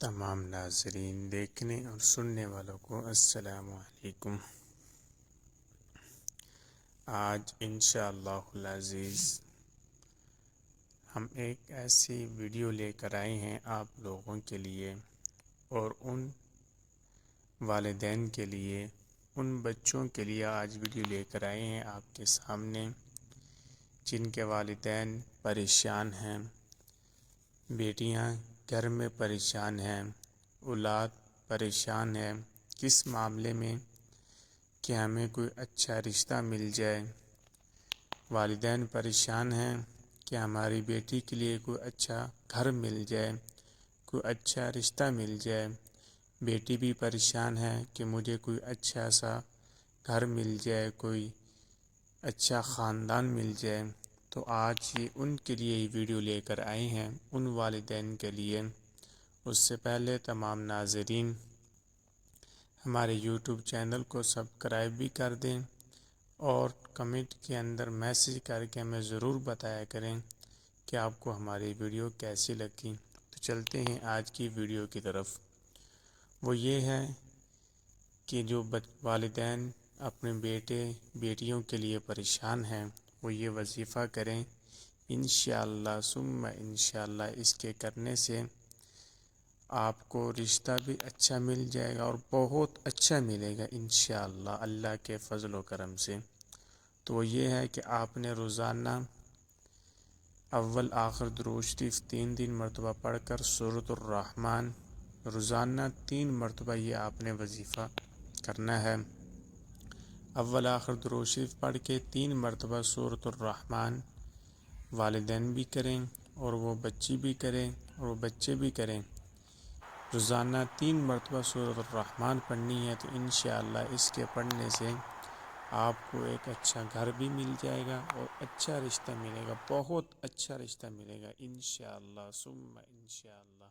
تمام ناظرین دیکھنے اور سننے والوں کو السلام علیکم۔ آج انشاءاللہ العزیز ہم ایک ایسی ویڈیو لے کر آئے ہیں آپ لوگوں کے لیے اور ان والدین کے لیے، ان بچوں کے لیے آج ویڈیو لے کر آئے ہیں آپ کے سامنے جن کے والدین پریشان ہیں، بیٹیاں گھر میں پریشان ہیں، اولاد پریشان ہے۔ کس معاملے میں کہ ہمیں کوئی اچھا رشتہ مل جائے، والدین پریشان ہیں کہ ہماری بیٹی کے لیے کوئی اچھا گھر مل جائے، کوئی اچھا رشتہ مل جائے۔ بیٹی بھی پریشان ہے کہ مجھے کوئی اچھا سا گھر مل جائے، کوئی اچھا خاندان مل جائے۔ تو آج یہ ان کے لیے ہی ویڈیو لے کر آئے ہیں، ان والدین کے لیے۔ اس سے پہلے تمام ناظرین ہمارے یوٹیوب چینل کو سبسکرائب بھی کر دیں اور کمنٹ کے اندر میسج کر کے ہمیں ضرور بتایا کریں کہ آپ کو ہماری ویڈیو کیسی لگی۔ تو چلتے ہیں آج کی ویڈیو کی طرف۔ وہ یہ ہے کہ جو والدین اپنے بیٹے بیٹیوں کے لیے پریشان ہیں، وہ یہ وظیفہ کریں، انشاءاللہ ثم انشاءاللہ اس کے کرنے سے آپ کو رشتہ بھی اچھا مل جائے گا اور بہت اچھا ملے گا انشاءاللہ اللہ کے فضل و کرم سے۔ تو وہ یہ ہے کہ آپ نے روزانہ اول آخر درود شریف 3 مرتبہ پڑھ کر سورۃ الرحمن روزانہ 3 مرتبہ یہ آپ نے وظیفہ کرنا ہے۔ اول آخر درود شریف پڑھ کے 3 مرتبہ سورۃ الرحمن والدین بھی کریں اور وہ بچی بھی کریں اور وہ بچے بھی کریں۔ روزانہ 3 مرتبہ سورۃ الرحمن پڑھنی ہے، تو انشاءاللہ اس کے پڑھنے سے آپ کو ایک اچھا گھر بھی مل جائے گا اور اچھا رشتہ ملے گا، بہت اچھا رشتہ ملے گا انشاءاللہ ثم انشاءاللہ۔